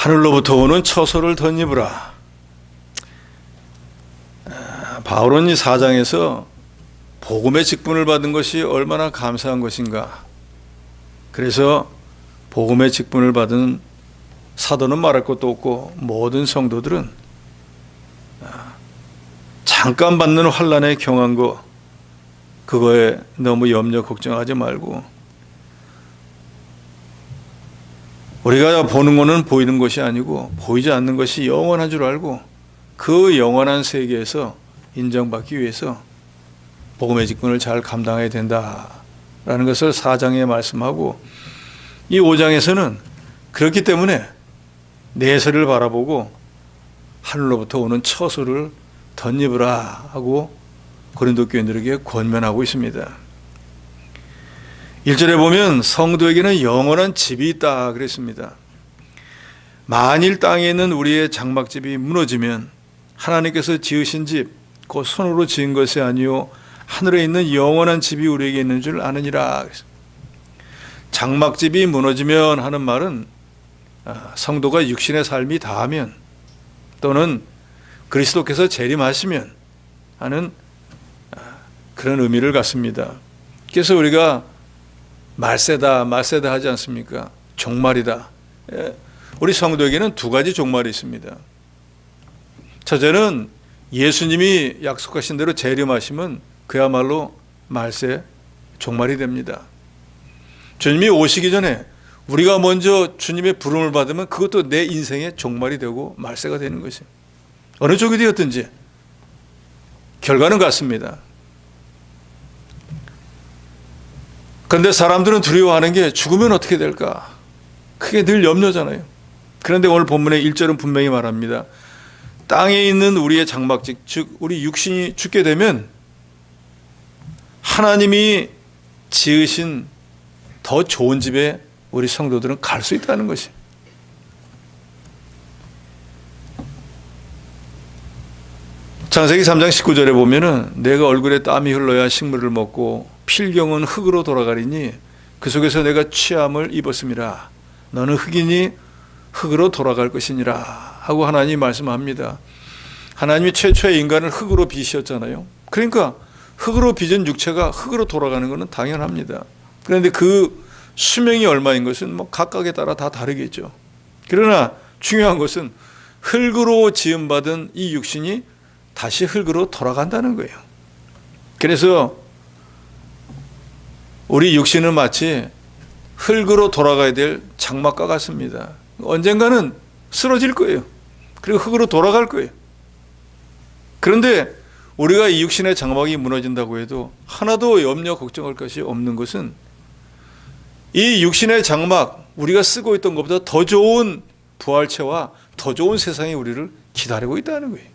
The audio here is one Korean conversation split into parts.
하늘로부터 오는 처소를 덧입으라. 바울은 이 4장에서 복음의 직분을 받은 것이 얼마나 감사한 것인가. 그래서 복음의 직분을 받은 사도는 말할 것도 없고 모든 성도들은 잠깐 받는 환난에 경한 거, 그거에 너무 염려 걱정하지 말고, 우리가 보는 거는 보이는 것이 아니고 보이지 않는 것이 영원한 줄 알고 그 영원한 세계에서 인정받기 위해서 복음의 직분을 잘 감당해야 된다라는 것을 4장에 말씀하고, 이 5장에서는 그렇기 때문에 내세를 바라보고 하늘로부터 오는 처소를 덧입으라 하고 고린도 교인들에게 권면하고 있습니다. 1절에 보면 성도에게는 영원한 집이 있다 그랬습니다. 만일 땅에 있는 우리의 장막집이 무너지면 하나님께서 지으신 집, 곧 손으로 지은 것이 아니요 하늘에 있는 영원한 집이 우리에게 있는 줄 아느니라. 장막집이 무너지면 하는 말은 성도가 육신의 삶이 다하면 또는 그리스도께서 재림하시면 하는 그런 의미를 갖습니다. 그래서 우리가 말세다 하지 않습니까? 종말이다. 우리 성도에게는 두 가지 종말이 있습니다. 첫째는 예수님이 약속하신 대로 재림하시면 그야말로 말세, 종말이 됩니다. 주님이 오시기 전에 우리가 먼저 주님의 부름을 받으면 그것도 내 인생의 종말이 되고 말세가 되는 것이에요. 어느 쪽이 되었든지 결과는 같습니다. 그런데 사람들은 두려워하는 게 죽으면 어떻게 될까? 그게 늘 염려잖아요. 그런데 오늘 본문의 1절은 분명히 말합니다. 땅에 있는 우리의 장막집, 즉 우리 육신이 죽게 되면 하나님이 지으신 더 좋은 집에 우리 성도들은 갈 수 있다는 것이. 창세기 3장 19절에 보면은 내가 얼굴에 땀이 흘러야 식물을 먹고 필경은 흙으로 돌아가리니 그 속에서 내가 취함을 입었음이라. 너는 흙이니 흙으로 돌아갈 것이니라 하고 하나님이 말씀합니다. 하나님이 최초의 인간을 흙으로 빚으셨잖아요. 그러니까 흙으로 빚은 육체가 흙으로 돌아가는 것은 당연합니다. 그런데 그 수명이 얼마인 것은 뭐 각각에 따라 다 다르겠죠. 그러나 중요한 것은 흙으로 지음받은 이 육신이 다시 흙으로 돌아간다는 거예요. 그래서 우리 육신은 마치 흙으로 돌아가야 될 장막과 같습니다. 언젠가는 쓰러질 거예요. 그리고 흙으로 돌아갈 거예요. 그런데 우리가 이 육신의 장막이 무너진다고 해도 하나도 염려 걱정할 것이 없는 것은 이 육신의 장막, 우리가 쓰고 있던 것보다 더 좋은 부활체와 더 좋은 세상이 우리를 기다리고 있다는 거예요.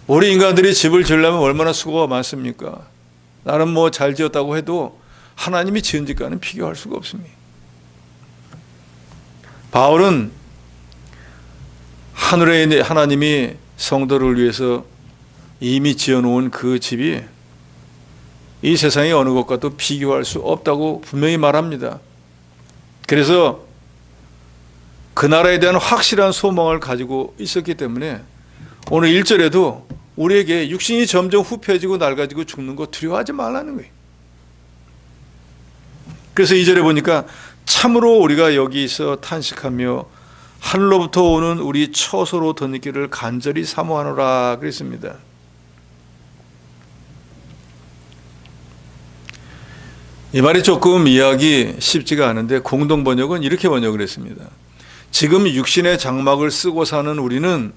우리 인간들이 집을 지으려면 얼마나 수고가 많습니까? 나는 뭐 잘 지었다고 해도 하나님이 지은 집과는 비교할 수가 없습니다. 바울은 하늘에 있는 하나님이 성도를 위해서 이미 지어놓은 그 집이 이 세상의 어느 것과도 비교할 수 없다고 분명히 말합니다. 그래서 그 나라에 대한 확실한 소망을 가지고 있었기 때문에 오늘 1절에도 우리에게 육신이 점점 후패지고 낡아지고 죽는 거 두려워하지 말라는 거예요. 그래서 2절에 보니까 참으로 우리가 여기서 탄식하며 하늘로부터 오는 우리 처소로 덧입기를 간절히 사모하노라 그랬습니다. 이 말이 조금 이해하기 쉽지가 않은데 공동 번역은 이렇게 번역을 했습니다. 지금 육신의 장막을 쓰고 사는 우리는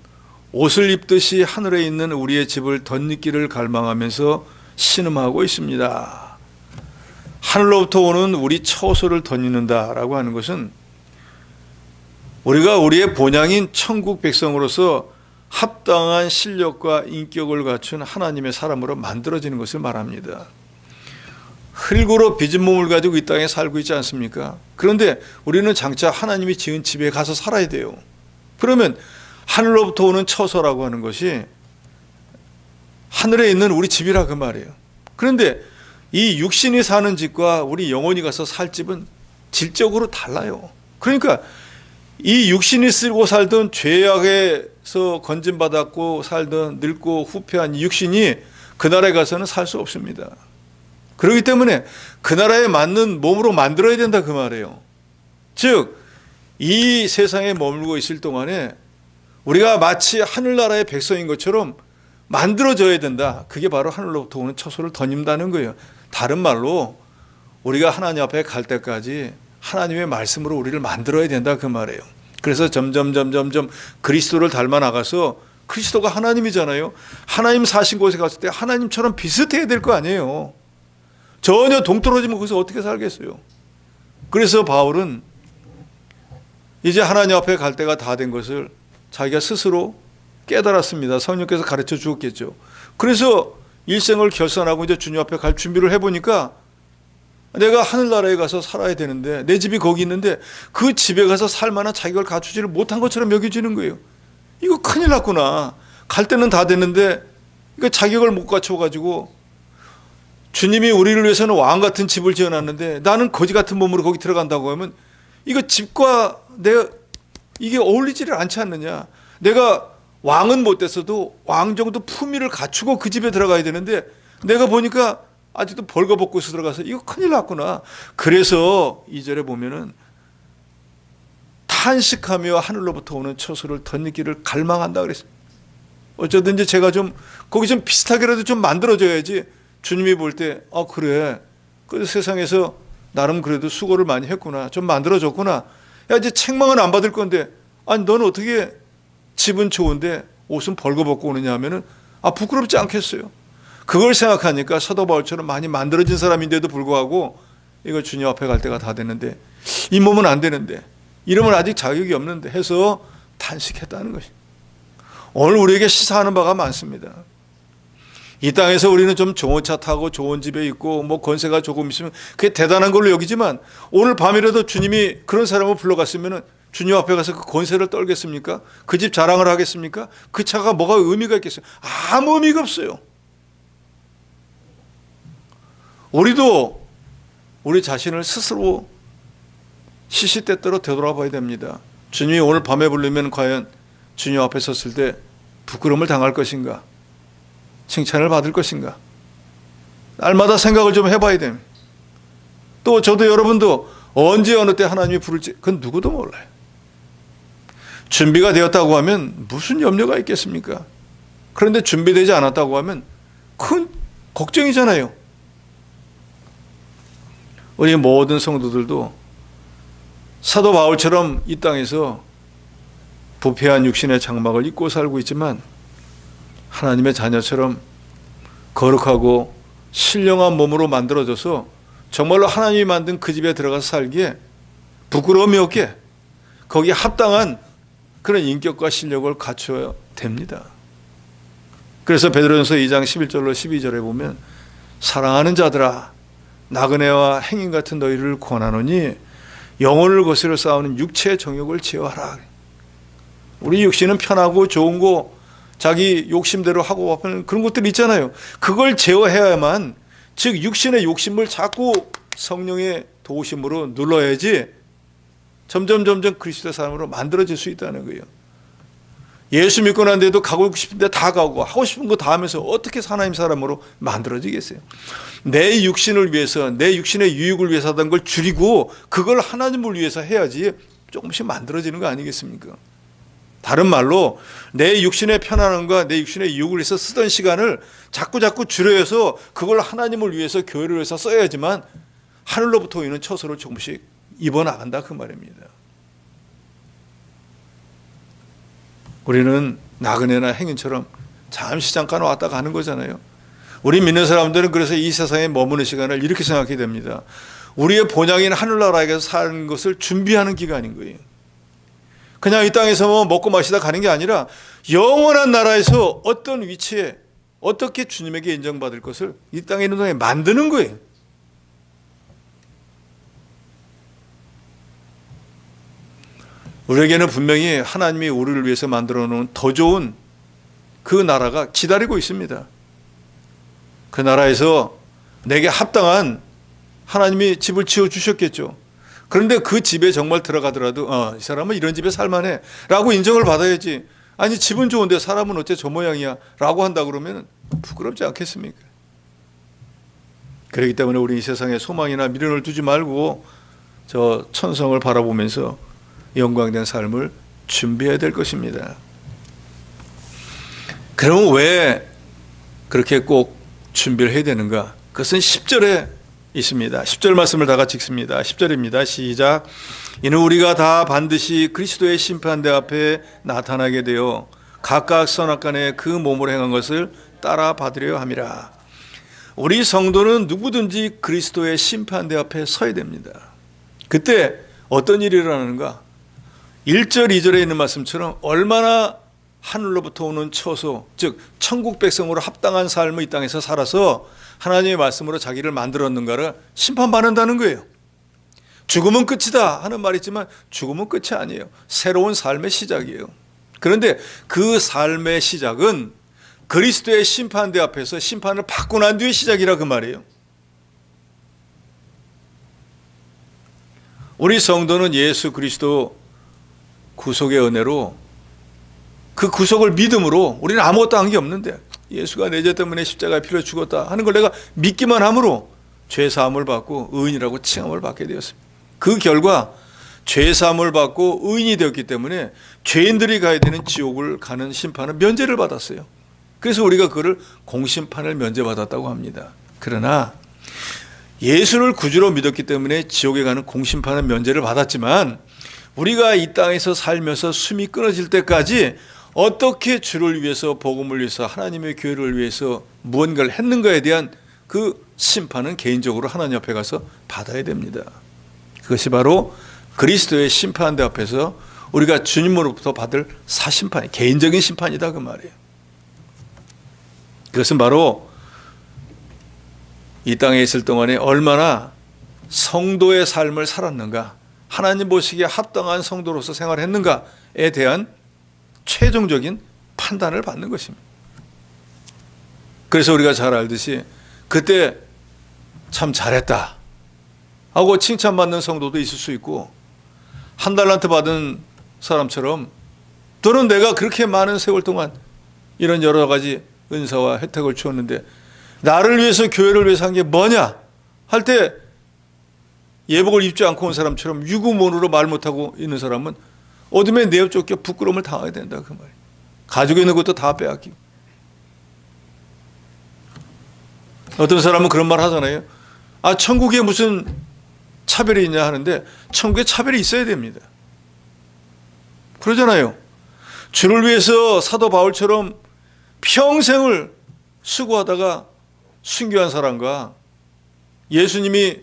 옷을 입듯이 하늘에 있는 우리의 집을 덧입기를 갈망하면서 신음하고 있습니다. 하늘로부터 오는 우리 처소를 덧입는다라고 하는 것은 우리가 우리의 본향인 천국 백성으로서 합당한 실력과 인격을 갖춘 하나님의 사람으로 만들어지는 것을 말합니다. 흙으로 빚은 몸을 가지고 이 땅에 살고 있지 않습니까? 그런데 우리는 장차 하나님이 지은 집에 가서 살아야 돼요. 그러면 하늘로부터 오는 처소라고 하는 것이 하늘에 있는 우리 집이라 그 말이에요. 그런데 이 육신이 사는 집과 우리 영혼이 가서 살 집은 질적으로 달라요. 그러니까 이 육신이 쓰고 살던 죄악에서 건진받았고 살던 늙고 후패한 이 육신이 그 나라에 가서는 살 수 없습니다. 그렇기 때문에 그 나라에 맞는 몸으로 만들어야 된다 그 말이에요. 즉 이 세상에 머물고 있을 동안에 우리가 마치 하늘나라의 백성인 것처럼 만들어져야 된다. 그게 바로 하늘로부터 오는 처소를 덧입는다는 거예요. 다른 말로 우리가 하나님 앞에 갈 때까지 하나님의 말씀으로 우리를 만들어야 된다 그 말이에요. 그래서 점점 그리스도를 닮아 나가서, 그리스도가 하나님이잖아요. 하나님 사신 곳에 갔을 때 하나님처럼 비슷해야 될 거 아니에요. 전혀 동떨어지면 거기서 어떻게 살겠어요. 그래서 바울은 이제 하나님 앞에 갈 때가 다 된 것을 자기가 스스로 깨달았습니다. 성령께서 가르쳐 주었겠죠. 그래서 일생을 결산하고 이제 주님 앞에 갈 준비를 해보니까 내가 하늘나라에 가서 살아야 되는데, 내 집이 거기 있는데 그 집에 가서 살 만한 자격을 갖추지를 못한 것처럼 여겨지는 거예요. 이거 큰일 났구나. 갈 때는 다 됐는데 이거 자격을 못 갖춰가지고, 주님이 우리를 위해서는 왕 같은 집을 지어놨는데 나는 거지 같은 몸으로 거기 들어간다고 하면 이거 집과 내가 이게 어울리지를 않지 않느냐. 내가 왕은 못 됐어도 왕 정도 품위를 갖추고 그 집에 들어가야 되는데 내가 보니까 아직도 벌거벗고서 들어가서 이거 큰일 났구나. 그래서 2절에 보면은 탄식하며 하늘로부터 오는 처소를 덧입기를 갈망한다 그랬어요. 어쩌든지 제가 좀 거기 좀 비슷하게라도 좀 만들어줘야지 주님이 볼 때 그래, 그 세상에서 나름 그래도 수고를 많이 했구나, 좀 만들어줬구나. 야, 이제 책망은 안 받을 건데, 아니 너는 어떻게 집은 좋은데 옷은 벌거벗고 오느냐 하면은 부끄럽지 않겠어요. 그걸 생각하니까 사도 바울처럼 많이 만들어진 사람인데도 불구하고 이거 주님 앞에 갈 때가 다 됐는데 이 몸은 안 되는데, 이러면 아직 자격이 없는데 해서 탄식했다는 것이. 오늘 우리에게 시사하는 바가 많습니다. 이 땅에서 우리는 좀 좋은 차 타고 좋은 집에 있고 뭐 권세가 조금 있으면 그게 대단한 걸로 여기지만, 오늘 밤이라도 주님이 그런 사람을 불러갔으면 주님 앞에 가서 그 권세를 떨겠습니까? 그 집 자랑을 하겠습니까? 그 차가 뭐가 의미가 있겠어요? 아무 의미가 없어요. 우리도 우리 자신을 스스로 시시때때로 되돌아봐야 됩니다. 주님이 오늘 밤에 부르면 과연 주님 앞에 섰을 때 부끄러움을 당할 것인가? 칭찬을 받을 것인가? 날마다 생각을 좀 해봐야 됩니다. 또 저도 여러분도 언제 어느 때 하나님이 부를지 그건 누구도 몰라요. 준비가 되었다고 하면 무슨 염려가 있겠습니까? 그런데 준비되지 않았다고 하면 큰 걱정이잖아요. 우리 모든 성도들도 사도 바울처럼 이 땅에서 부패한 육신의 장막을 입고 살고 있지만 하나님의 자녀처럼 거룩하고 신령한 몸으로 만들어져서 정말로 하나님이 만든 그 집에 들어가서 살기에 부끄러움이 없게 거기에 합당한 그런 인격과 실력을 갖춰야 됩니다. 그래서 베드로전서 2장 11절로 12절에 보면 사랑하는 자들아, 나그네와 행인 같은 너희를 권하노니 영혼을 거스려 싸우는 육체의 정욕을 제어하라. 우리 육신은 편하고 좋은 거 자기 욕심대로 하고 하는 그런 것들 있잖아요. 그걸 제어해야만, 즉 육신의 욕심을 자꾸 성령의 도우심으로 눌러야지 점점 그리스도의 사람으로 만들어질 수 있다는 거예요. 예수 믿고 난 데도 가고 싶은데 다 가고 하고 싶은 거 다 하면서 어떻게 하나님 사람으로 만들어지겠어요? 내 육신을 위해서, 내 육신의 유익을 위해서 하던 걸 줄이고 그걸 하나님을 위해서 해야지 조금씩 만들어지는 거 아니겠습니까? 다른 말로 내 육신의 편안함과 내 육신의 유익을 위해서 쓰던 시간을 자꾸 줄여서 그걸 하나님을 위해서, 교회를 위해서 써야지만 하늘로부터 오는 처소를 조금씩 입어나간다 그 말입니다. 우리는 나그네나 행인처럼 잠시 잠깐 왔다 가는 거잖아요. 우리 믿는 사람들은 그래서 이 세상에 머무는 시간을 이렇게 생각해야 됩니다. 우리의 본향인 하늘나라에서 사는 것을 준비하는 기간인 거예요. 그냥 이 땅에서 먹고 마시다 가는 게 아니라 영원한 나라에서 어떤 위치에 어떻게 주님에게 인정받을 것을 이 땅에 있는 동안에 만드는 거예요. 우리에게는 분명히 하나님이 우리를 위해서 만들어 놓은 더 좋은 그 나라가 기다리고 있습니다. 그 나라에서 내게 합당한 하나님이 집을 지어 주셨겠죠. 그런데 그 집에 정말 들어가더라도 이 사람은 이런 집에 살만해 라고 인정을 받아야지. 아니 집은 좋은데 사람은 어째 저 모양이야 라고 한다 그러면 부끄럽지 않겠습니까? 그렇기 때문에 우리 이 세상에 소망이나 미련을 두지 말고 저 천성을 바라보면서 영광된 삶을 준비해야 될 것입니다. 그러면 왜 그렇게 꼭 준비를 해야 되는가? 그것은 10절에 있습니다. 10절 말씀을 다 같이 읽습니다. 10절입니다. 시작. 이는 우리가 다 반드시 그리스도의 심판대 앞에 나타나게 되어 각각 선악간에 그 몸으로 행한 것을 따라 받으려 함이라. 우리 성도는 누구든지 그리스도의 심판대 앞에 서야 됩니다. 그때 어떤 일이 일어나는가? 1절, 2절에 있는 말씀처럼 얼마나 하늘로부터 오는 처소, 즉 천국 백성으로 합당한 삶을 이 땅에서 살아서 하나님의 말씀으로 자기를 만들었는가를 심판받는다는 거예요. 죽음은 끝이다 하는 말이 있지만 죽음은 끝이 아니에요. 새로운 삶의 시작이에요. 그런데 그 삶의 시작은 그리스도의 심판대 앞에서 심판을 받고 난 뒤의 시작이라 그 말이에요. 우리 성도는 예수 그리스도 구속의 은혜로 그 구속을 믿음으로 우리는 아무것도 한 게 없는데 예수가 내 죄 때문에 십자가에 피로 죽었다 하는 걸 내가 믿기만 함으로 죄사함을 받고 의인이라고 칭함을 받게 되었습니다. 그 결과 죄사함을 받고 의인이 되었기 때문에 죄인들이 가야 되는 지옥을 가는 심판은 면제를 받았어요. 그래서 우리가 그를 공심판을 면제받았다고 합니다. 그러나 예수를 구주로 믿었기 때문에 지옥에 가는 공심판은 면제를 받았지만 우리가 이 땅에서 살면서 숨이 끊어질 때까지 어떻게 주를 위해서 복음을 위해서 하나님의 교회를 위해서 무언가를 했는가에 대한 그 심판은 개인적으로 하나님 앞에 가서 받아야 됩니다. 그것이 바로 그리스도의 심판대 앞에서 우리가 주님으로부터 받을 사심판, 개인적인 심판이다 그 말이에요. 그것은 바로 이 땅에 있을 동안에 얼마나 성도의 삶을 살았는가, 하나님 보시기에 합당한 성도로서 생활했는가에 대한 최종적인 판단을 받는 것입니다. 그래서 우리가 잘 알듯이 그때 참 잘했다 하고 칭찬받는 성도도 있을 수 있고, 한 달란트 받은 사람처럼 또는 내가 그렇게 많은 세월 동안 이런 여러 가지 은사와 혜택을 주었는데 나를 위해서 교회를 위해서 한 게 뭐냐 할 때 예복을 입지 않고 온 사람처럼 유구몬으로 말 못하고 있는 사람은 어둠에 내어 쫓겨 부끄러움을 당하게 된다 그 말이에요. 가지고 있는 것도 다 빼앗기고. 어떤 사람은 그런 말 하잖아요. 천국에 무슨 차별이 있냐 하는데 천국에 차별이 있어야 됩니다. 그러잖아요. 주를 위해서 사도 바울처럼 평생을 수고하다가 순교한 사람과 예수님이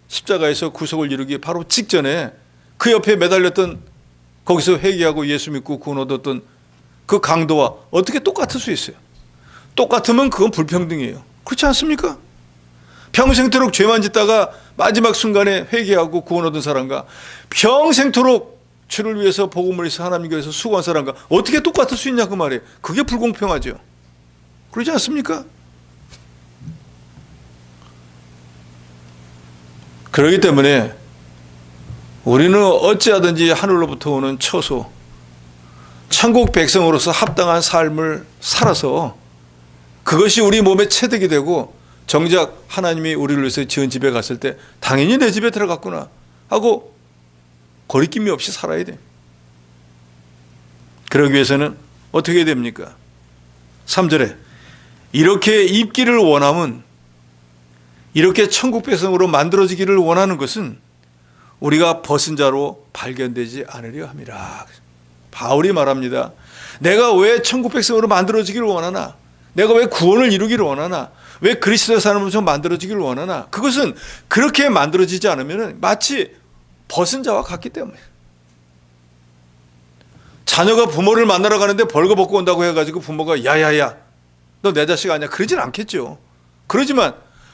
십자가에서 구속을 이루기 바로 직전에 그 옆에 매달렸던, 거기서 회개하고 예수 믿고 구원 얻었던 그 강도와 어떻게 똑같을 수 있어요? 똑같으면 그건 불평등이에요. 그렇지 않습니까? 평생토록 죄만 짓다가 마지막 순간에 회개하고 구원 얻은 사람과 평생토록 주를 위해서 복음을 위해서 하나님 교회에서 수고한 사람과 어떻게 똑같을 수 있냐 그 말이에요. 그게 불공평하죠. 그렇지 않습니까? 그렇기 때문에 우리는 어찌하든지 하늘로부터 오는 처소, 천국 백성으로서 합당한 삶을 살아서 그것이 우리 몸에 체득이 되고 정작 하나님이 우리를 위해서 지은 집에 갔을 때 당연히 내 집에 들어갔구나 하고 거리낌이 없이 살아야 돼. 그러기 위해서는 어떻게 해야 됩니까? 3절에 이렇게 입기를 원함은, 이렇게 천국 백성으로 만들어지기를 원하는 것은 우리가 벗은 자로 발견되지 않으려 함이라. 바울이 말합니다. 내가 왜 천국 백성으로 만들어지기를 원하나? 내가 왜 구원을 이루기를 원하나? 왜 그리스도의 사람으로 만들어지기를 원하나? 그것은 그렇게 만들어지지 않으면 마치 벗은 자와 같기 때문에. 자녀가 부모를 만나러 가는데 벌거벗고 온다고 해가지고 부모가 야야야 너 내 자식 아니야 그러진 않겠죠. 그러지만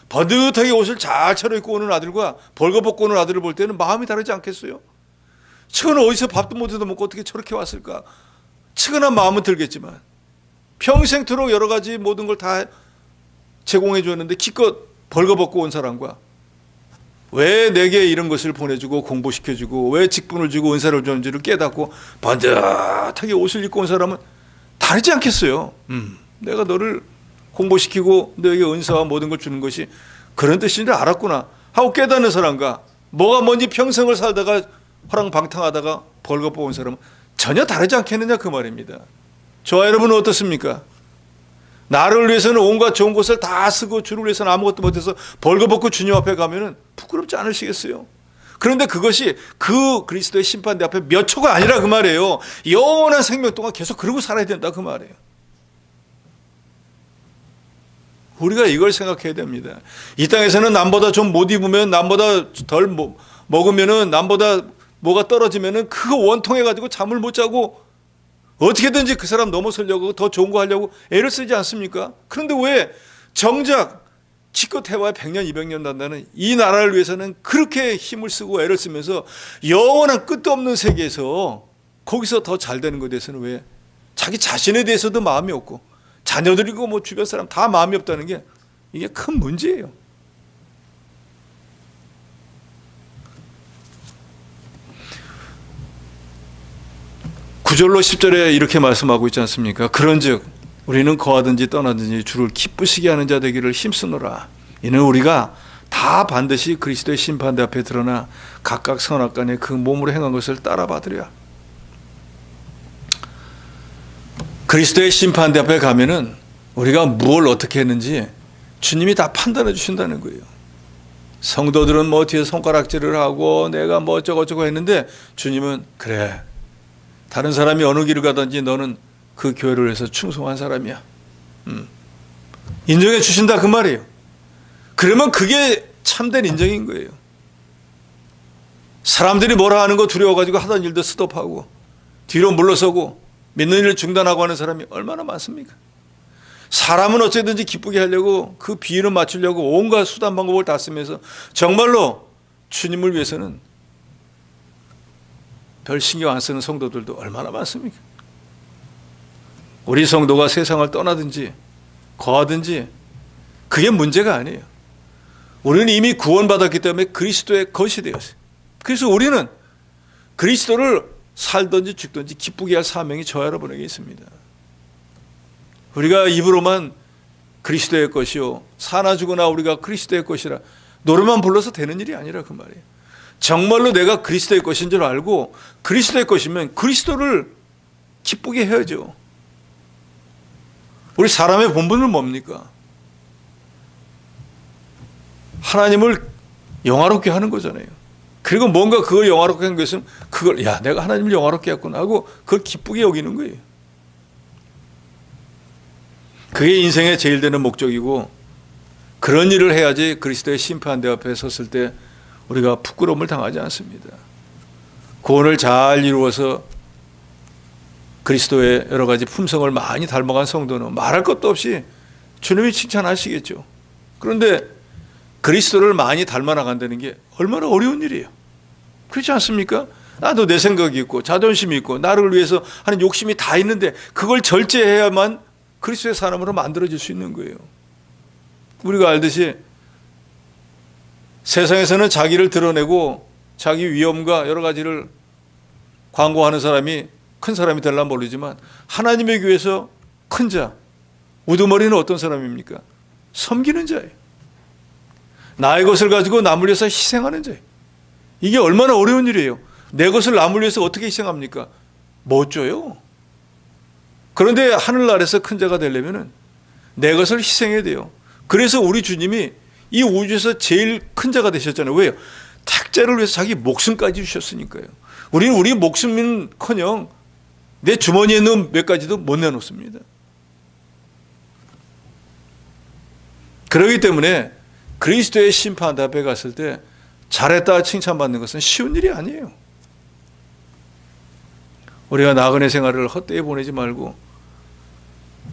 버듯하게 옷을 잘 차려입고 오는 아들과 벌거벗고 오는 아들을 볼 때는 마음이 다르지 않겠어요? 측은한 어디서 밥도 못 얻어먹고 어떻게 저렇게 왔을까? 측은한 마음은 들겠지만 평생토록 여러 가지 모든 걸 다 제공해 줬는데 기껏 벌거벗고 온 사람과 왜 내게 이런 것을 보내주고 공부시켜주고 왜 직분을 주고 은사를 주는지를 깨닫고 반듯하게 옷을 입고 온 사람은 다르지 않겠어요. 내가 너를 공부시키고 너에게 은사와 모든 걸 주는 것이 그런 뜻인 줄 알았구나 하고 깨닫는 사람과 뭐가 뭔지 평생을 살다가 허랑방탕하다가 벌거벗은 사람은 전혀 다르지 않겠느냐 그 말입니다. 저와 여러분은 어떻습니까? 나를 위해서는 온갖 좋은 것을 다 쓰고 주를 위해서는 아무것도 못해서 벌거벗고 주님 앞에 가면은 부끄럽지 않으시겠어요? 그런데 그것이 그 그리스도의 심판대 앞에 몇 초가 아니라 그 말이에요. 영원한 생명 동안 계속 그러고 살아야 된다 그 말이에요. 우리가 이걸 생각해야 됩니다. 이 땅에서는 남보다 좀 못 입으면, 남보다 덜 먹으면은, 남보다 뭐가 떨어지면은 그거 원통해 가지고 잠을 못 자고 어떻게든지 그 사람 넘어서려고 더 좋은 거 하려고 애를 쓰지 않습니까? 그런데 왜 정작 치껏 해봐야 100년 200년 난다는 이 나라를 위해서는 그렇게 힘을 쓰고 애를 쓰면서 영원한 끝도 없는 세계에서 거기서 더 잘 되는 것에 대해서는 왜 자기 자신에 대해서도 마음이 없고 자녀들이고 뭐 주변 사람 다 마음이 없다는 게 이게 큰 문제예요. 구절로 10절에 이렇게 말씀하고 있지 않습니까? 그런즉 우리는 거하든지 떠나든지 주를 기쁘시게 하는 자 되기를 힘쓰노라. 이는 우리가 다 반드시 그리스도의 심판대 앞에 드러나 각각 선악간에 그 몸으로 행한 것을 따라받으랴. 그리스도의 심판대 앞에 가면은 우리가 무엇을 어떻게 했는지 주님이 다 판단해 주신다는 거예요. 성도들은 뭐 뒤에 손가락질을 하고 내가 뭐 어쩌고저쩌고 했는데 주님은 그래, 다른 사람이 어느 길을 가든지 너는 그 교회를 위해서 충성한 사람이야. 인정해 주신다 그 말이에요. 그러면 그게 참된 인정인 거예요. 사람들이 뭐라 하는 거 두려워가지고 하던 일도 스톱하고 뒤로 물러서고 믿는 일을 중단하고 하는 사람이 얼마나 많습니까? 사람은 어쨌든지 기쁘게 하려고 그 비위를 맞추려고 온갖 수단 방법을 다 쓰면서 정말로 주님을 위해서는 별 신경 안 쓰는 성도들도 얼마나 많습니까? 우리 성도가 세상을 떠나든지 거하든지 그게 문제가 아니에요. 우리는 이미 구원받았기 때문에 그리스도의 것이 되었어요. 그래서 우리는 그리스도를 살든지 죽든지 기쁘게 할 사명이 저와 여러분에게 있습니다. 우리가 입으로만 그리스도의 것이요 사나 죽으나 우리가 그리스도의 것이라 노래만 불러서 되는 일이 아니라 그 말이에요. 정말로 내가 그리스도의 것인 줄 알고 그리스도의 것이면 그리스도를 기쁘게 해야죠. 우리 사람의 본분은 뭡니까? 하나님을 영화롭게 하는 거잖아요. 그리고 뭔가 그걸 영화롭게 한 것은 그걸 야 내가 하나님을 영화롭게 했구나 하고 그걸 기쁘게 여기는 거예요. 그게 인생의 제일 되는 목적이고 그런 일을 해야지 그리스도의 심판대 앞에 섰을 때 우리가 부끄러움을 당하지 않습니다. 구원을 잘 이루어서 그리스도의 여러 가지 품성을 많이 닮아간 성도는 말할 것도 없이 주님이 칭찬하시겠죠. 그런데 그리스도를 많이 닮아 나간다는 게 얼마나 어려운 일이에요. 그렇지 않습니까? 나도 내 생각이 있고 자존심이 있고 나를 위해서 하는 욕심이 다 있는데 그걸 절제해야만 그리스도의 사람으로 만들어질 수 있는 거예요. 우리가 알듯이 세상에서는 자기를 드러내고 자기 위엄과 여러 가지를 광고하는 사람이 큰 사람이 되려면 모르지만 하나님의 교회에서 큰 자, 우두머리는 어떤 사람입니까? 섬기는 자예요. 나의 것을 가지고 남을 위해서 희생하는 자예요. 이게 얼마나 어려운 일이에요. 내 것을 남을 위해서 어떻게 희생합니까? 못 줘요. 그런데 하늘나라에서 큰 자가 되려면 내 것을 희생해야 돼요. 그래서 우리 주님이 이 우주에서 제일 큰 자가 되셨잖아요. 왜요? 택자를 위해서 자기 목숨까지 주셨으니까요. 우리는 우리 목숨은커녕 내 주머니에 있는 몇 가지도 못 내놓습니다. 그렇기 때문에 그리스도의 심판 앞에 갔을 때 잘했다 칭찬받는 것은 쉬운 일이 아니에요. 우리가 나그네 생활을 헛되이 보내지 말고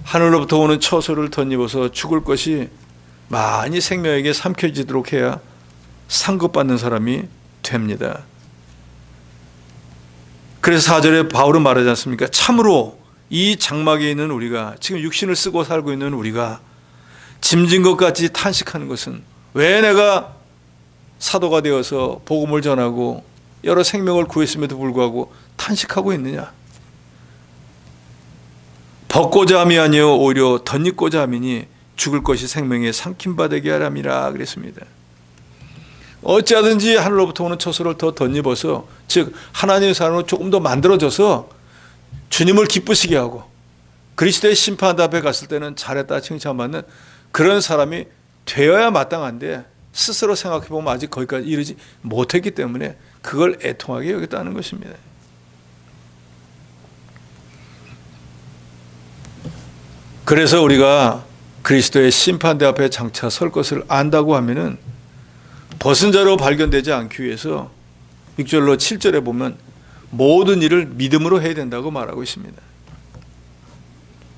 하늘로부터 오는 처소를 덧입어서 죽을 것이 많이 생명에게 삼켜지도록 해야 상급받는 사람이 됩니다. 그래서 4절에 바울은 말하지 않습니까? 참으로 이 장막에 있는 우리가 지금 육신을 쓰고 살고 있는 우리가 짐진 것 같이 탄식하는 것은 왜 내가 사도가 되어서 복음을 전하고 여러 생명을 구했음에도 불구하고 탄식하고 있느냐? 벗고자 함이 아니요 오히려 덧입고자 함이니 죽을 것이 생명에 삼킴바 되게 하람이라 그랬습니다. 어찌하든지 하늘로부터 오는 처소를 더 덧입어서, 즉 하나님의 사람으로 조금 더 만들어져서 주님을 기쁘시게 하고 그리스도의 심판 앞에 갔을 때는 잘했다 칭찬받는 그런 사람이 되어야 마땅한데, 스스로 생각해 보면 아직 거기까지 이르지 못했기 때문에 그걸 애통하게 여겼다는 것입니다. 그래서 우리가 그리스도의 심판대 앞에 장차 설 것을 안다고 하면은 벗은 자로 발견되지 않기 위해서 6절로 7절에 보면 모든 일을 믿음으로 해야 된다고 말하고 있습니다.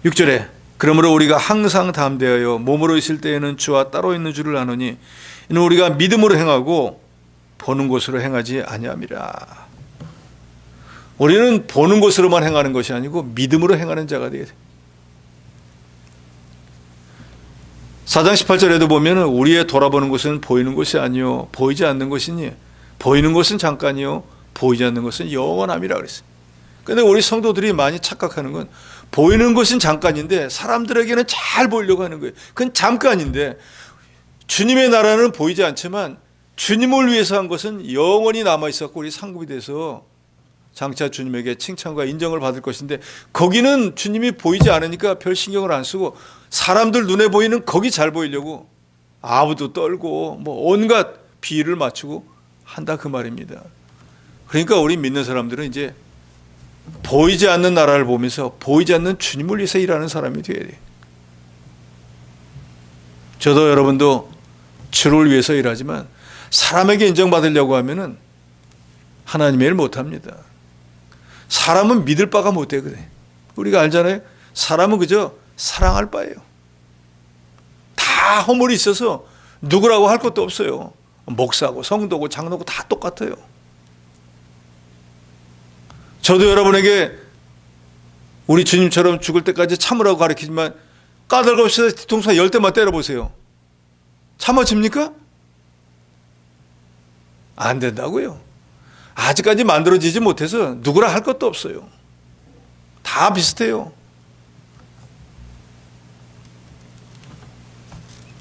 6절에 그러므로 우리가 항상 담대하여 몸으로 있을 때에는 주와 따로 있는 줄을 아노니 이는 우리가 믿음으로 행하고 보는 것으로 행하지 아니함이라. 우리는 보는 것으로만 행하는 것이 아니고 믿음으로 행하는 자가 되게 됩니다. 4장 18절에도 보면 우리의 돌아보는 것은 보이는 것이 아니요 보이지 않는 것이니 보이는 것은 잠깐이요 보이지 않는 것은 영원함이라 그랬어요. 그런데 우리 성도들이 많이 착각하는 건 보이는 것은 잠깐인데 사람들에게는 잘 보이려고 하는 거예요. 그건 잠깐인데 주님의 나라는 보이지 않지만 주님을 위해서 한 것은 영원히 남아있었고 우리 상급이 돼서 장차 주님에게 칭찬과 인정을 받을 것인데, 거기는 주님이 보이지 않으니까 별 신경을 안 쓰고 사람들 눈에 보이는 거기 잘 보이려고 아부도 떨고 뭐 온갖 비유를 맞추고 한다 그 말입니다. 그러니까 우리 믿는 사람들은 이제 보이지 않는 나라를 보면서 보이지 않는 주님을 위해서 일하는 사람이 되어야 돼요. 저도 여러분도 주를 위해서 일하지만 사람에게 인정받으려고 하면은 하나님의 일 못합니다. 사람은 믿을 바가 못 되거든요. 우리가 알잖아요. 사람은 그저 사랑할 바예요. 다 허물이 있어서 누구라고 할 것도 없어요. 목사고 성도고 장로고 다 똑같아요. 저도 여러분에게 우리 주님처럼 죽을 때까지 참으라고 가르치지만 까닭없이 뒤통수 10대만 때려보세요. 참아집니까? 안 된다고요. 아직까지 만들어지지 못해서 누구라 할 것도 없어요. 다 비슷해요.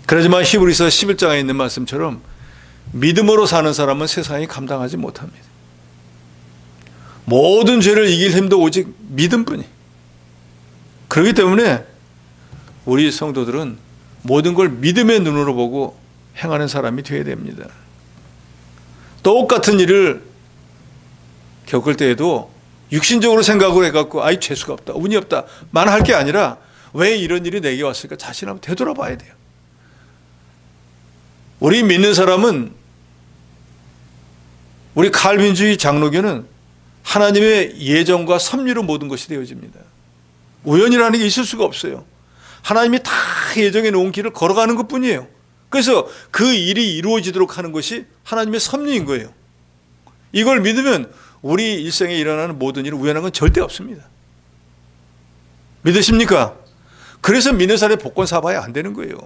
그렇지만 히브리서 11장에 있는 말씀처럼 믿음으로 사는 사람은 세상이 감당하지 못합니다. 모든 죄를 이길 힘도 오직 믿음뿐이. 그렇기 때문에 우리 성도들은 모든 걸 믿음의 눈으로 보고 행하는 사람이 되어야 됩니다. 똑같은 일을 겪을 때에도 육신적으로 생각을 해갖고 아이 재수가 없다, 운이 없다 만 할 게 아니라 왜 이런 일이 내게 왔을까 자신 한번 되돌아봐야 돼요. 우리 믿는 사람은, 우리 칼빈주의 장로교는 하나님의 예정과 섭리로 모든 것이 되어집니다. 우연이라는 게 있을 수가 없어요. 하나님이 다 예정해 놓은 길을 걸어가는 것뿐이에요. 그래서 그 일이 이루어지도록 하는 것이 하나님의 섭리인 거예요. 이걸 믿으면 우리 일생에 일어나는 모든 일은 우연한 건 절대 없습니다. 믿으십니까? 그래서 믿는 사람이 복권 사봐야 안 되는 거예요.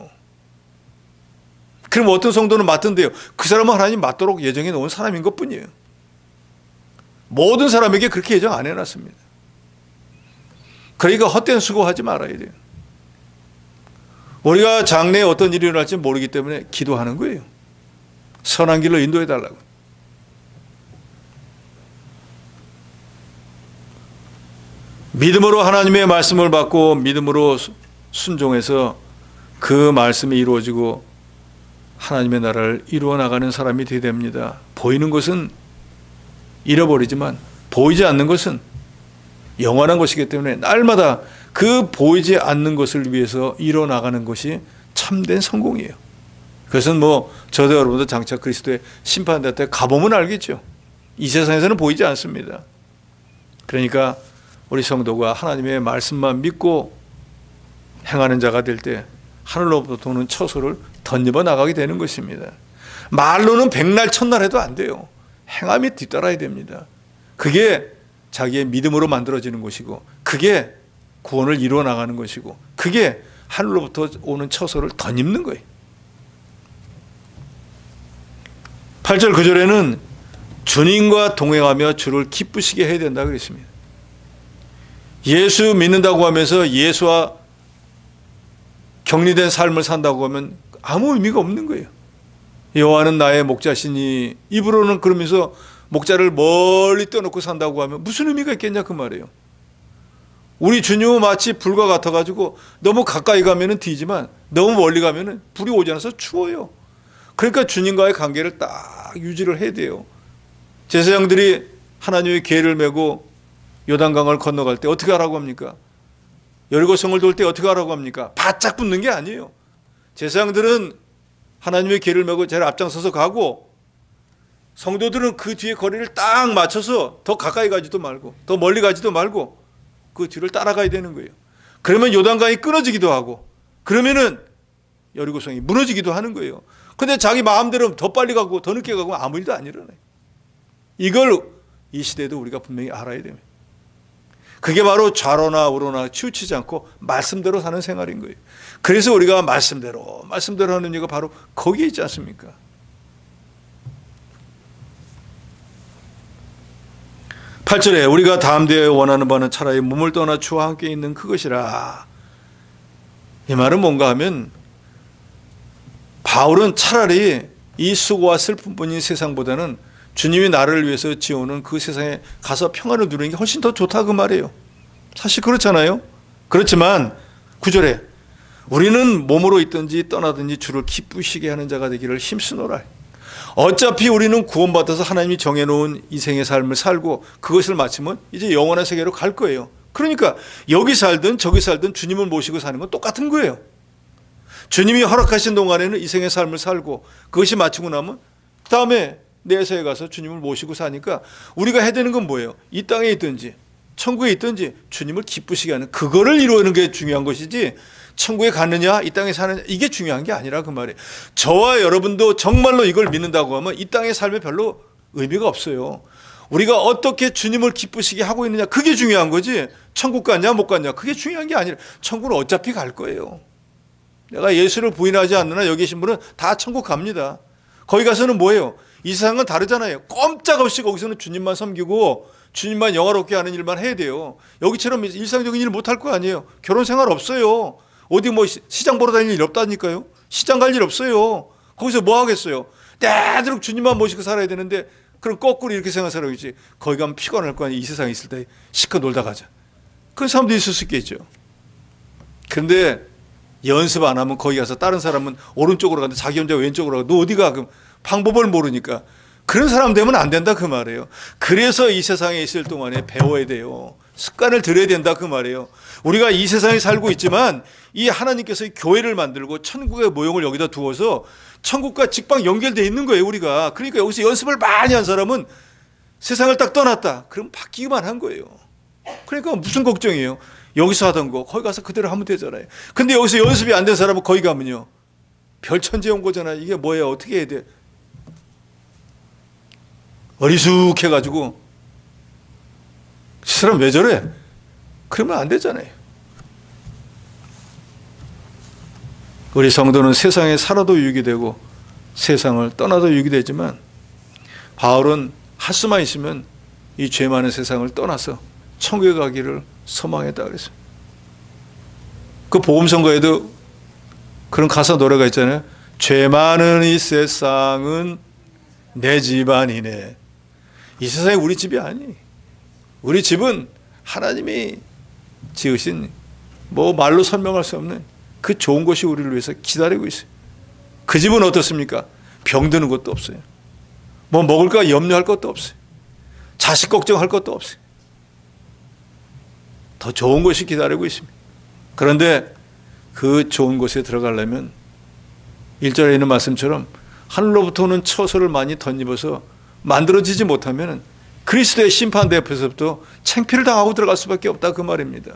그럼 어떤 성도는 맞던데요. 그 사람은 하나님 맞도록 예정해 놓은 사람인 것뿐이에요. 모든 사람에게 그렇게 예정 안 해놨습니다. 그러니까 헛된 수고하지 말아야 돼요. 우리가 장래에 어떤 일이 일어날지 모르기 때문에 기도하는 거예요. 선한 길로 인도해 달라고. 믿음으로 하나님의 말씀을 받고 믿음으로 순종해서 그 말씀이 이루어지고 하나님의 나라를 이루어 나가는 사람이 되어야 됩니다. 보이는 것은 잃어버리지만 보이지 않는 것은 영원한 것이기 때문에 날마다 그 보이지 않는 것을 위해서 이루어 나가는 것이 참된 성공이에요. 그것은 뭐 저도 여러분도 장차 그리스도의 심판대 때 가보면 알겠죠. 이 세상에서는 보이지 않습니다. 그러니까 우리 성도가 하나님의 말씀만 믿고 행하는 자가 될 때 하늘로부터 오는 처소를 덧입어 나가게 되는 것입니다. 말로는 백날 천날 해도 안 돼요. 행함이 뒤따라야 됩니다. 그게 자기의 믿음으로 만들어지는 것이고, 그게 구원을 이루어 나가는 것이고, 그게 하늘로부터 오는 처소를 덧입는 거예요. 8절 9절에는 주님과 동행하며 주를 기쁘시게 해야 된다 그랬습니다. 예수 믿는다고 하면서 예수와 격리된 삶을 산다고 하면 아무 의미가 없는 거예요. 여호와는 나의 목자시니, 입으로는 그러면서 목자를 멀리 떠놓고 산다고 하면 무슨 의미가 있겠냐 그 말이에요. 우리 주님은 마치 불과 같아가지고 너무 가까이 가면은 뒤지만 너무 멀리 가면은 불이 오지 않아서 추워요. 그러니까 주님과의 관계를 딱 유지를 해야 돼요. 제사장들이 하나님의 궤를 메고 요단강을 건너갈 때 어떻게 하라고 합니까? 여리고성을 돌 때 어떻게 하라고 합니까? 바짝 붙는 게 아니에요. 제사장들은 하나님의 궤를 메고 제일 앞장서서 가고, 성도들은 그 뒤에 거리를 딱 맞춰서 더 가까이 가지도 말고 더 멀리 가지도 말고 그 뒤를 따라가야 되는 거예요. 그러면 요단강이 끊어지기도 하고, 그러면은 여리고성이 무너지기도 하는 거예요. 근데 자기 마음대로 더 빨리 가고 더 늦게 가고 아무 일도 안 일어나요. 이걸 이 시대에도 우리가 분명히 알아야 됩니다. 그게 바로 좌로나 우로나 치우치지 않고 말씀대로 사는 생활인 거예요. 그래서 우리가 말씀대로 하는 이유가 바로 거기에 있지 않습니까? 8절에 우리가 다음 대에 원하는 바는 차라리 몸을 떠나 주와 함께 있는 그것이라. 이 말은 뭔가 하면 바울은 차라리 이 수고와 슬픔뿐인 세상보다는 주님이 나를 위해서 지어오는 그 세상에 가서 평안을 누리는 게 훨씬 더 좋다 그 말이에요. 사실 그렇잖아요. 그렇지만 9절에 우리는 몸으로 있든지 떠나든지 주를 기쁘시게 하는 자가 되기를 힘쓰노라. 어차피 우리는 구원받아서 하나님이 정해놓은 이 생의 삶을 살고 그것을 마치면 이제 영원한 세계로 갈 거예요. 그러니까 여기 살든 저기 살든 주님을 모시고 사는 건 똑같은 거예요. 주님이 허락하신 동안에는 이 생의 삶을 살고 그것이 마치고 나면 그 다음에 내세에 가서 주님을 모시고 사니까 우리가 해야 되는 건 뭐예요? 이 땅에 있든지 천국에 있든지 주님을 기쁘시게 하는 그거를 이루는 게 중요한 것이지, 천국에 가느냐 이 땅에 사느냐 이게 중요한 게 아니라 그 말이에요. 저와 여러분도 정말로 이걸 믿는다고 하면 이 땅의 삶에 별로 의미가 없어요. 우리가 어떻게 주님을 기쁘시게 하고 있느냐 그게 중요한 거지, 천국 갔냐 못 갔냐 그게 중요한 게 아니라 천국은 어차피 갈 거예요. 내가 예수를 부인하지 않느나 여기 계신 분은 다 천국 갑니다. 거기 가서는 뭐예요? 이 세상은 다르잖아요. 꼼짝없이 거기서는 주님만 섬기고 주님만 영화롭게 하는 일만 해야 돼요. 여기처럼 일상적인 일 못 할 거 아니에요. 결혼 생활 없어요. 어디 뭐 시장 보러 다닐 일 없다니까요. 시장 갈 일 없어요. 거기서 뭐 하겠어요? 때도록 주님만 모시고 살아야 되는데 그럼 거꾸로 이렇게 생각하라고지. 거기 가면 피곤할 거 아니에요. 이 세상에 있을 때 시커 놀다 가자. 그런 사람도 있을 수 있겠죠. 그런데 연습 안 하면 거기 가서 다른 사람은 오른쪽으로 가는데 자기 혼자 왼쪽으로 가고 너 어디 가? 그럼 방법을 모르니까 그런 사람 되면 안 된다 그 말이에요. 그래서 이 세상에 있을 동안에 배워야 돼요. 습관을 들여야 된다 그 말이에요. 우리가 이 세상에 살고 있지만 이 하나님께서 교회를 만들고 천국의 모형을 여기다 두어서 천국과 직방 연결되어 있는 거예요 우리가. 그러니까 여기서 연습을 많이 한 사람은 세상을 딱 떠났다 그럼 바뀌기만 한 거예요. 그러니까 무슨 걱정이에요. 여기서 하던 거 거기 가서 그대로 하면 되잖아요. 근데 여기서 연습이 안 된 사람은 거기 가면요 별천지에 온 거잖아요. 이게 뭐예요? 어떻게 해야 돼? 어리숙해가지고 이 사람 왜 저래? 그러면 안 되잖아요. 우리 성도는 세상에 살아도 유익이 되고 세상을 떠나도 유익이 되지만 바울은 할 수만 있으면 이 죄 많은 세상을 떠나서 천국에 가기를 소망했다 그랬어요. 그 복음성가에도 그런 가사 노래가 있잖아요. 죄 많은 이 세상은 내 집 아니네. 이 세상이 우리 집이 아니. 우리 집은 하나님이 지으신 뭐 말로 설명할 수 없는 그 좋은 것이 우리를 위해서 기다리고 있어요. 그 집은 어떻습니까? 병드는 것도 없어요. 뭐 먹을까 염려할 것도 없어요. 자식 걱정할 것도 없어요. 더 좋은 것이 기다리고 있습니다. 그런데 그 좋은 곳에 들어가려면 1절에 있는 말씀처럼 하늘로부터 오는 처소를 많이 덧입어서 만들어지지 못하면 그리스도의 심판대 앞에서부터 창피를 당하고 들어갈 수밖에 없다 그 말입니다.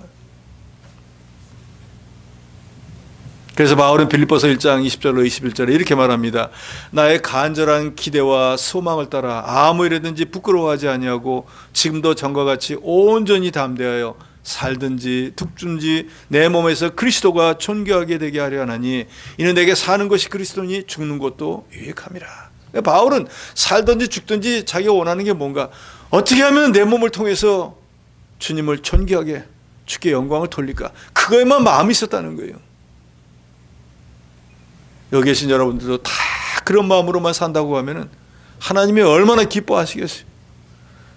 그래서 바울은 빌립보서 1장 20절로 21절에 이렇게 말합니다. 나의 간절한 기대와 소망을 따라 아무 일이든지 부끄러워하지 아니하고 지금도 전과 같이 온전히 담대하여 살든지 죽든지 내 몸에서 그리스도가 존귀하게 되게 하려 하나니 이는 내게 사는 것이 그리스도니 죽는 것도 유익함이라. 바울은 살든지 죽든지 자기가 원하는 게 뭔가, 어떻게 하면 내 몸을 통해서 주님을 존귀하게 주께 영광을 돌릴까, 그거에만 마음이 있었다는 거예요. 여기 계신 여러분들도 다 그런 마음으로만 산다고 하면은 하나님이 얼마나 기뻐하시겠어요.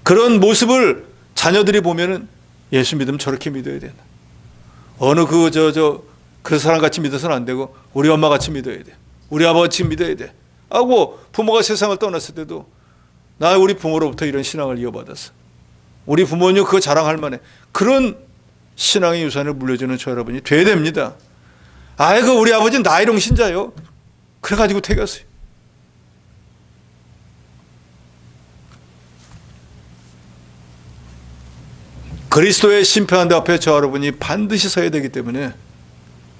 그런 모습을 자녀들이 보면은 예수 믿으면 저렇게 믿어야 된다. 어느 그 사람 같이 믿어서는 안 되고 우리 엄마 같이 믿어야 돼. 우리 아버지 같이 믿어야 돼. 하고 부모가 세상을 떠났을 때도 나 우리 부모로부터 이런 신앙을 이어받았어. 우리 부모님 그거 자랑할 만해. 그런 신앙의 유산을 물려주는 저 여러분이 돼야 됩니다. 아이고 우리 아버지는 나이롱 신자요. 그래가지고 퇴겼어요. 그리스도의 심판대 앞에 저 여러분이 반드시 서야 되기 때문에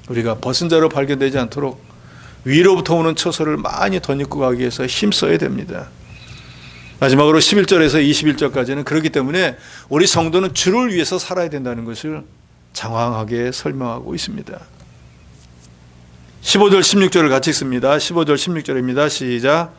우리가 벗은 자로 발견되지 않도록 위로부터 오는 처소를 많이 덧입고 가기 위해서 힘써야 됩니다. 마지막으로 11절에서 21절까지는 그렇기 때문에 우리 성도는 주를 위해서 살아야 된다는 것을 장황하게 설명하고 있습니다. 15절 16절을 같이 읽습니다. 15절 16절입니다. 시작.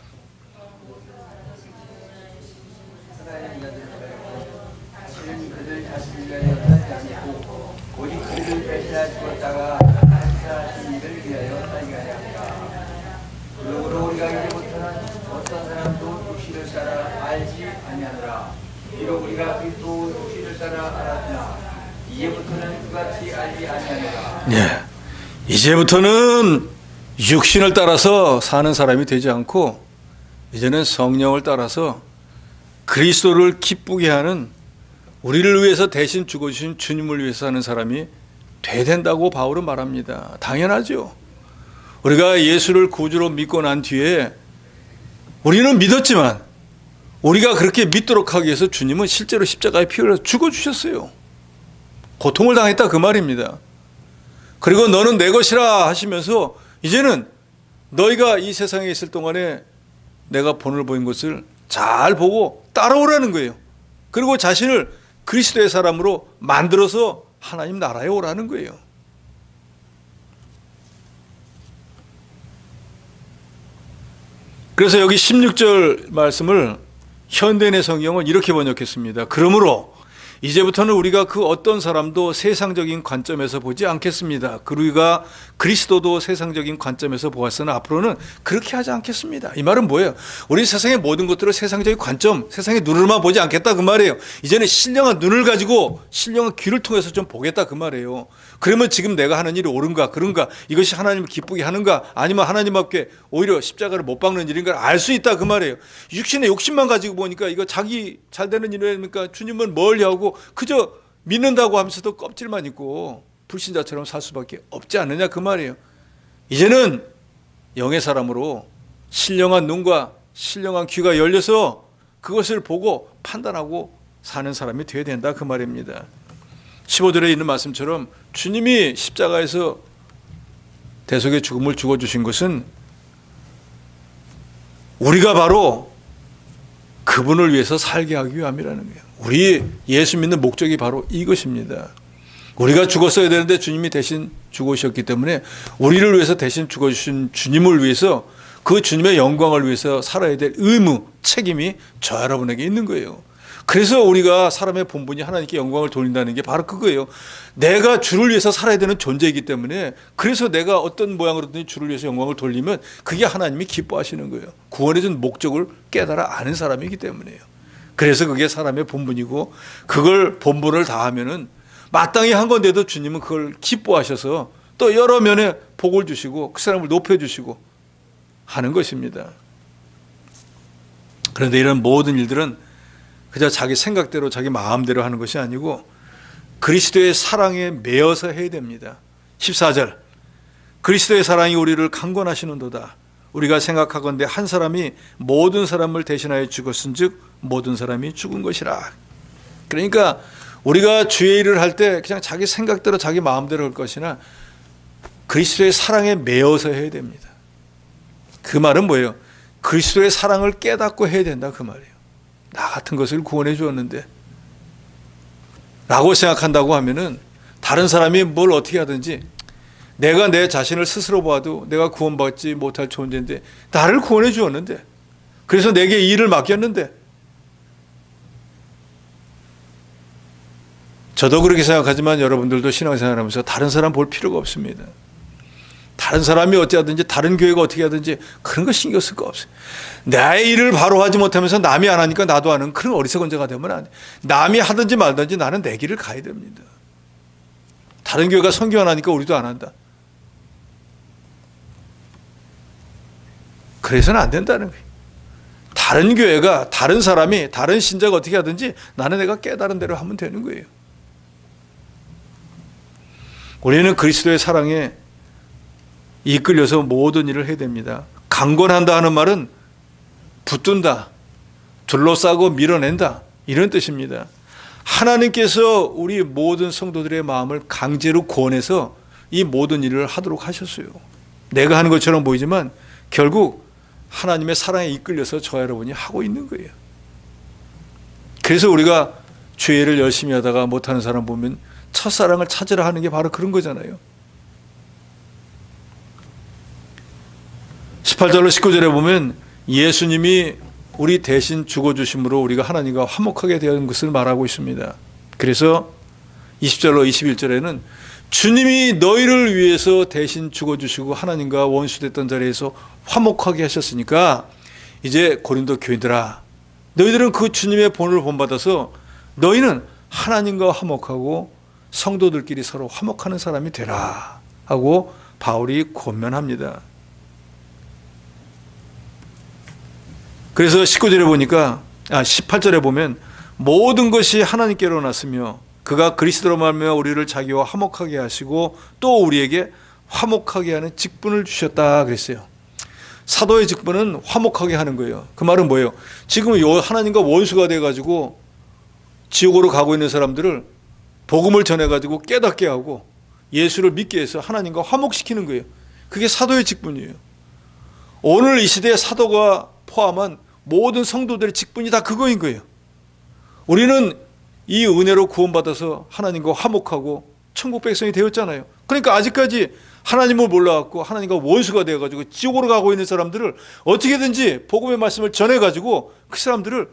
예, 이제부터는 육신을 따라서 사는 사람이 되지 않고 이제는 성령을 따라서 그리스도를 기쁘게 하는, 우리를 위해서 대신 죽어주신 주님을 위해서 사는 사람이 돼야 된다고 바울은 말합니다. 당연하죠. 우리가 예수를 구주로 믿고 난 뒤에 우리는 믿었지만 우리가 그렇게 믿도록 하기 위해서 주님은 실제로 십자가에 피 흘려 죽어주셨어요. 고통을 당했다 그 말입니다. 그리고 너는 내 것이라 하시면서 이제는 너희가 이 세상에 있을 동안에 내가 본을 보인 것을 잘 보고 따라오라는 거예요. 그리고 자신을 그리스도의 사람으로 만들어서 하나님 나라에 오라는 거예요. 그래서 여기 16절 말씀을 현대인의 성경은 이렇게 번역했습니다. 그러므로 이제부터는 우리가 그 어떤 사람도 세상적인 관점에서 보지 않겠습니다. 우리가 그리스도도 세상적인 관점에서 보았으나 앞으로는 그렇게 하지 않겠습니다. 이 말은 뭐예요? 우리 세상의 모든 것들을 세상적인 관점, 세상의 눈으로만 보지 않겠다 그 말이에요. 이제는 신령한 눈을 가지고 신령한 귀를 통해서 좀 보겠다 그 말이에요. 그러면 지금 내가 하는 일이 옳은가 그런가, 이것이 하나님을 기쁘게 하는가, 아니면 하나님 앞에 오히려 십자가를 못 박는 일인가를 알 수 있다 그 말이에요. 육신의 욕심만 가지고 보니까 이거 자기 잘 되는 일이니까 주님은 멀리 하고 그저 믿는다고 하면서도 껍질만 입고 불신자처럼 살 수밖에 없지 않느냐 그 말이에요. 이제는 영의 사람으로 신령한 눈과 신령한 귀가 열려서 그것을 보고 판단하고 사는 사람이 되어야 된다 그 말입니다. 15절에 있는 말씀처럼 주님이 십자가에서 대속의 죽음을 죽어주신 것은 우리가 바로 그분을 위해서 살게 하기 위함이라는 거예요. 우리 예수 믿는 목적이 바로 이것입니다. 우리가 죽었어야 되는데 주님이 대신 죽으셨기 때문에 우리를 위해서 대신 죽어주신 주님을 위해서, 그 주님의 영광을 위해서 살아야 될 의무, 책임이 저 여러분에게 있는 거예요. 그래서 우리가 사람의 본분이 하나님께 영광을 돌린다는 게 바로 그거예요. 내가 주를 위해서 살아야 되는 존재이기 때문에, 그래서 내가 어떤 모양으로든 주를 위해서 영광을 돌리면 그게 하나님이 기뻐하시는 거예요. 구원해 준 목적을 깨달아 아는 사람이기 때문에요. 그래서 그게 사람의 본분이고, 그걸 본분을 다하면은 마땅히 한 건데도 주님은 그걸 기뻐하셔서 또 여러 면에 복을 주시고 그 사람을 높여주시고 하는 것입니다. 그런데 이런 모든 일들은 그저 자기 생각대로 자기 마음대로 하는 것이 아니고 그리스도의 사랑에 매여서 해야 됩니다. 14절, 그리스도의 사랑이 우리를 강권하시는도다. 우리가 생각하건대 한 사람이 모든 사람을 대신하여 죽었은 즉 모든 사람이 죽은 것이라. 그러니까 우리가 주의 일을 할 때 그냥 자기 생각대로 자기 마음대로 할 것이나 그리스도의 사랑에 매여서 해야 됩니다. 그 말은 뭐예요? 그리스도의 사랑을 깨닫고 해야 된다 그 말이에요. 나 같은 것을 구원해 주었는데 라고 생각한다고 하면은 다른 사람이 뭘 어떻게 하든지, 내가 내 자신을 스스로 봐도 내가 구원받지 못할 존재인데 나를 구원해 주었는데 그래서 내게 이 일을 맡겼는데, 저도 그렇게 생각하지만 여러분들도 신앙생활하면서 다른 사람 볼 필요가 없습니다. 다른 사람이 어찌하든지 다른 교회가 어떻게 하든지 그런 거 신경 쓸 거 없어요. 나의 일을 바로 하지 못하면서 남이 안 하니까 나도 하는 그런 어리석은 자가 되면 안 돼. 남이 하든지 말든지 나는 내 길을 가야 됩니다. 다른 교회가 선교 안 하니까 우리도 안 한다. 그래서는 안 된다는 거예요. 다른 교회가, 다른 사람이, 다른 신자가 어떻게 하든지 나는 내가 깨달은 대로 하면 되는 거예요. 우리는 그리스도의 사랑에 이끌려서 모든 일을 해야 됩니다. 강권한다 하는 말은 붙든다, 둘러싸고 밀어낸다, 이런 뜻입니다. 하나님께서 우리 모든 성도들의 마음을 강제로 권해서 이 모든 일을 하도록 하셨어요. 내가 하는 것처럼 보이지만 결국 하나님의 사랑에 이끌려서 저 여러분이 하고 있는 거예요. 그래서 우리가 죄를 열심히 하다가 못하는 사람 보면 첫사랑을 찾으라 하는 게 바로 그런 거잖아요. 18절로 19절에 보면 예수님이 우리 대신 죽어주심으로 우리가 하나님과 화목하게 된 것을 말하고 있습니다. 그래서 20절로 21절에는 주님이 너희를 위해서 대신 죽어주시고 하나님과 원수됐던 자리에서 화목하게 하셨으니까 이제 고린도 교인들아, 너희들은 그 주님의 본을 본받아서 너희는 하나님과 화목하고 성도들끼리 서로 화목하는 사람이 되라 하고 바울이 권면합니다. 그래서 19절에 보니까 18절에 보면 모든 것이 하나님께로 났으며 그가 그리스도로 말미암아 우리를 자기와 화목하게 하시고 또 우리에게 화목하게 하는 직분을 주셨다 그랬어요. 사도의 직분은 화목하게 하는 거예요. 그 말은 뭐예요? 지금 하나님과 원수가 돼가지고 지옥으로 가고 있는 사람들을 복음을 전해가지고 깨닫게 하고 예수를 믿게 해서 하나님과 화목시키는 거예요. 그게 사도의 직분이에요. 오늘 이 시대에 사도가 포함한 모든 성도들의 직분이 다 그거인 거예요. 우리는 이 은혜로 구원받아서 하나님과 화목하고 천국 백성이 되었잖아요. 그러니까 아직까지 하나님을 몰라갖고 하나님과 원수가 되어가지고 지옥으로 가고 있는 사람들을 어떻게든지 복음의 말씀을 전해가지고 그 사람들을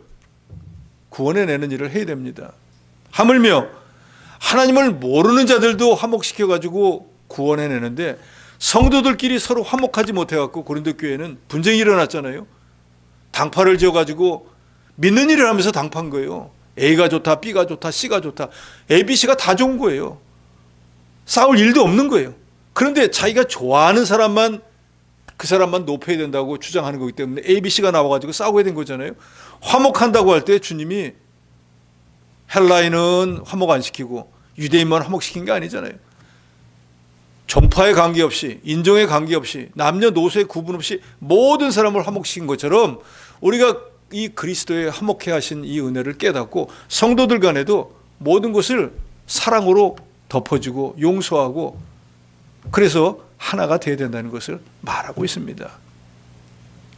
구원해내는 일을 해야 됩니다. 하물며 하나님을 모르는 자들도 화목시켜가지고 구원해내는데 성도들끼리 서로 화목하지 못해갖고 고린도 교회는 분쟁이 일어났잖아요. 당파를 지어가지고 믿는 일을 하면서 당파한 거예요. A가 좋다, B가 좋다, C가 좋다. A, B, C가 다 좋은 거예요. 싸울 일도 없는 거예요. 그런데 자기가 좋아하는 사람만, 그 사람만 높여야 된다고 주장하는 거기 때문에 A, B, C가 나와가지고 싸우게 된 거잖아요. 화목한다고 할 때 주님이 헬라인은 화목 안 시키고 유대인만 화목시킨 게 아니잖아요. 종파에 관계없이, 인종에 관계없이, 남녀노소에 구분 없이 모든 사람을 화목시킨 것처럼 우리가 이 그리스도의 화목해 하신 이 은혜를 깨닫고 성도들 간에도 모든 것을 사랑으로 덮어주고 용서하고 그래서 하나가 되어야 된다는 것을 말하고 있습니다.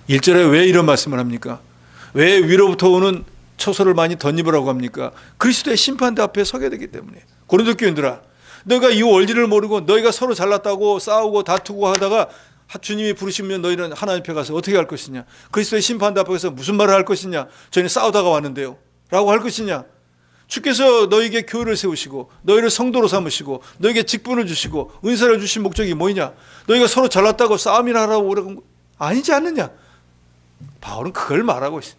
1절에 왜 이런 말씀을 합니까? 왜 위로부터 오는 초소를 많이 덧입으라고 합니까? 그리스도의 심판대 앞에 서게 되기 때문에. 고린도 교인들아, 너희가 이 원리를 모르고 너희가 서로 잘났다고 싸우고 다투고 하다가 주님이 부르시면 너희는 하나님 앞에 가서 어떻게 할 것이냐? 그리스도의 심판대 앞에서 무슨 말을 할 것이냐? 저희는 싸우다가 왔는데요 라고 할 것이냐? 주께서 너희에게 교회를 세우시고 너희를 성도로 삼으시고 너희에게 직분을 주시고 은사를 주신 목적이 뭐냐? 너희가 서로 잘났다고 싸움이나 하라고 그런 거 아니지 않느냐? 바울은 그걸 말하고 있어요.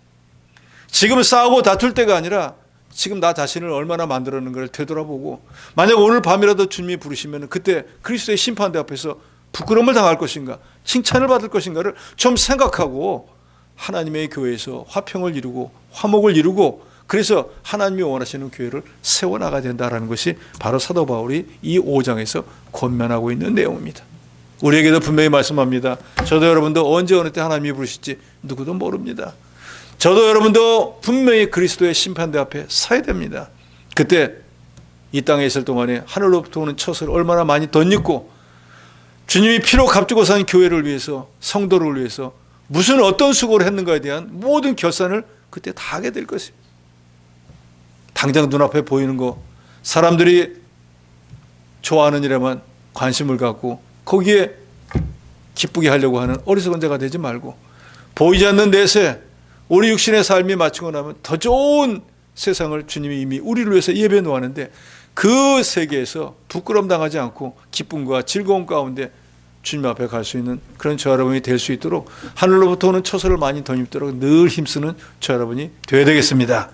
지금 싸우고 다툴 때가 아니라 지금 나 자신을 얼마나 만들었는 걸 되돌아보고 만약 오늘 밤이라도 주님이 부르시면 그때 그리스도의 심판대 앞에서 부끄러움을 당할 것인가 칭찬을 받을 것인가를 좀 생각하고 하나님의 교회에서 화평을 이루고 화목을 이루고 그래서 하나님이 원하시는 교회를 세워나가야 된다는 것이 바로 사도 바울이 이 5장에서 권면하고 있는 내용입니다. 우리에게도 분명히 말씀합니다. 저도 여러분도 언제 어느 때 하나님이 부르실지 누구도 모릅니다. 저도 여러분도 분명히 그리스도의 심판대 앞에 서야 됩니다. 그때 이 땅에 있을 동안에 하늘로부터 오는 처소를 얼마나 많이 덧입고 주님이 피로 값주고 산 교회를 위해서 성도를 위해서 무슨 어떤 수고를 했는가에 대한 모든 결산을 그때 다 하게 될 것입니다. 당장 눈앞에 보이는 거 사람들이 좋아하는 일에만 관심을 갖고 거기에 기쁘게 하려고 하는 어리석은 자가 되지 말고 보이지 않는 내세 우리 육신의 삶이 마치고 나면 더 좋은 세상을 주님이 이미 우리를 위해서 예배 놓았는데 그 세계에서 부끄럼 당하지 않고 기쁨과 즐거움 가운데 주님 앞에 갈 수 있는 그런 저 여러분이 될 수 있도록 하늘로부터 오는 처소를 많이 덧입도록 늘 힘쓰는 저 여러분이 되어야 되겠습니다.